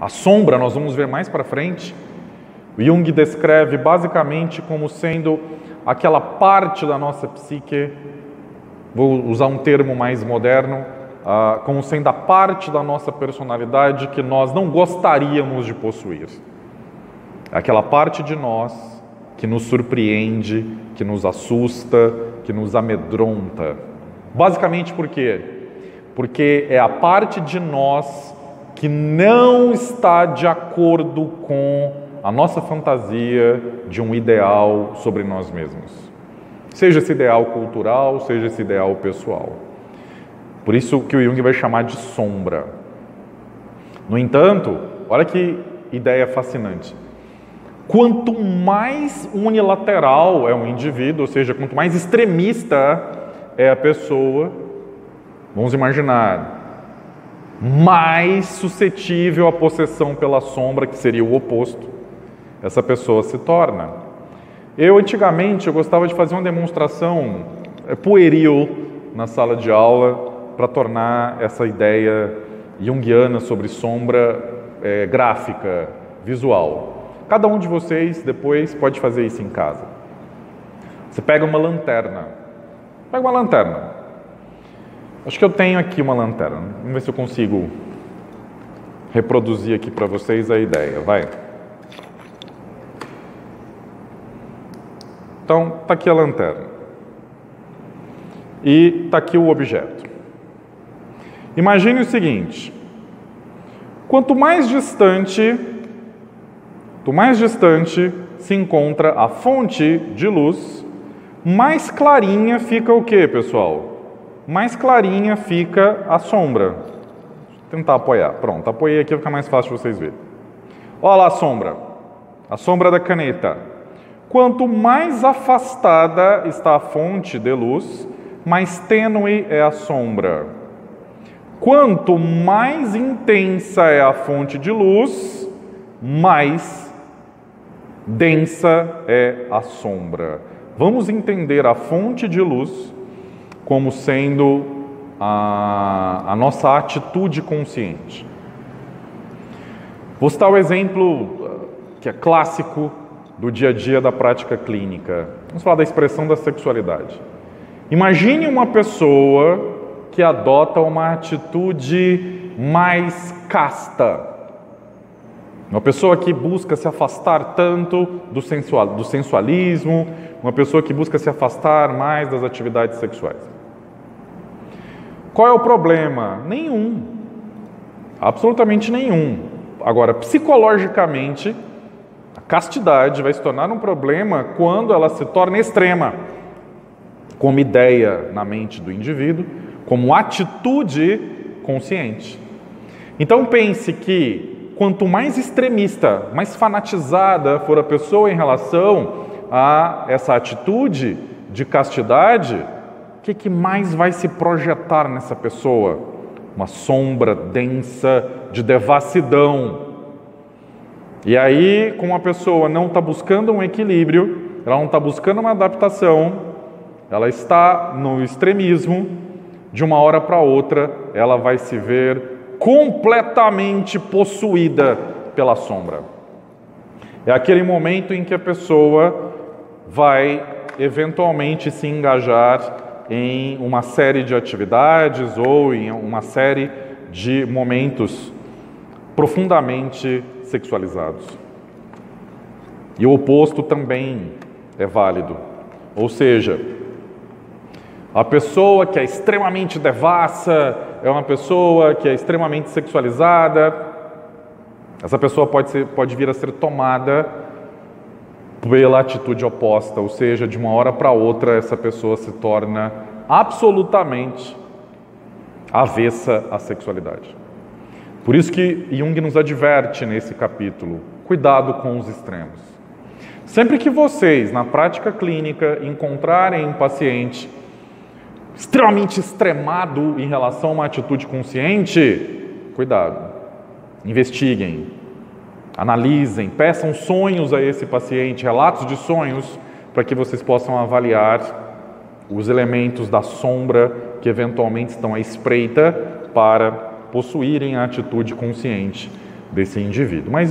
A sombra, nós vamos ver mais para frente, o Jung descreve basicamente como sendo aquela parte da nossa psique, vou usar um termo mais moderno, como sendo a parte da nossa personalidade que nós não gostaríamos de possuir. Aquela parte de nós que nos surpreende, que nos assusta, que nos amedronta. Basicamente por quê? Porque é a parte de nós que não está de acordo com a nossa fantasia de um ideal sobre nós mesmos. Seja esse ideal cultural, seja esse ideal pessoal. Por isso que o Jung vai chamar de sombra. No entanto, olha que ideia fascinante. Quanto mais unilateral é um indivíduo, ou seja, quanto mais extremista é a pessoa, vamos imaginar, mais suscetível à possessão pela sombra, que seria o oposto, essa pessoa se torna. Antigamente, eu gostava de fazer uma demonstração pueril na sala de aula para tornar essa ideia junguiana sobre sombra gráfica, visual. Cada um de vocês depois pode fazer isso em casa. Você pega uma lanterna. Pega uma lanterna. Acho que eu tenho aqui uma lanterna. Vamos ver se eu consigo reproduzir aqui para vocês a ideia. Vai. Então, está aqui a lanterna. E está aqui o objeto. Imagine o seguinte. Quanto mais distante se encontra a fonte de luz, mais clarinha fica o quê, pessoal? Mais clarinha fica a sombra. Vou tentar apoiar. Pronto, apoiei aqui, vai ficar mais fácil de vocês verem. Olha lá a sombra da caneta. Quanto mais afastada está a fonte de luz, mais tênue é a sombra. Quanto mais intensa é a fonte de luz, mais densa é a sombra. Vamos entender a fonte de luz como sendo a nossa atitude consciente. Vou citar o exemplo que é clássico do dia a dia da prática clínica. Vamos falar da expressão da sexualidade. Imagine uma pessoa que adota uma atitude mais casta. Uma pessoa que busca se afastar tanto do sensualismo, uma pessoa que busca se afastar mais das atividades sexuais. Qual é o problema? Nenhum. Absolutamente nenhum. Agora, psicologicamente, a castidade vai se tornar um problema quando ela se torna extrema, como ideia na mente do indivíduo, como atitude consciente. Então pense que quanto mais extremista, mais fanatizada for a pessoa em relação a essa atitude de castidade, o que mais vai se projetar nessa pessoa? Uma sombra densa de devassidão. E aí, como a pessoa não está buscando um equilíbrio, ela não está buscando uma adaptação, ela está no extremismo, de uma hora para outra, ela vai se ver completamente possuída pela sombra. É aquele momento em que a pessoa vai eventualmente se engajar em uma série de atividades ou em uma série de momentos profundamente sexualizados. E o oposto também é válido. Ou seja, a pessoa que é extremamente devassa, é uma pessoa que é extremamente sexualizada, essa pessoa pode vir a ser tomada pela atitude oposta, ou seja, de uma hora para outra essa pessoa se torna absolutamente avessa à sexualidade. Por isso que Jung nos adverte nesse capítulo, cuidado com os extremos. Sempre que vocês, na prática clínica, encontrarem um paciente extremamente extremado em relação a uma atitude consciente, cuidado, investiguem, analisem, peçam sonhos a esse paciente, relatos de sonhos, para que vocês possam avaliar os elementos da sombra que eventualmente estão à espreita para possuírem a atitude consciente desse indivíduo. Mas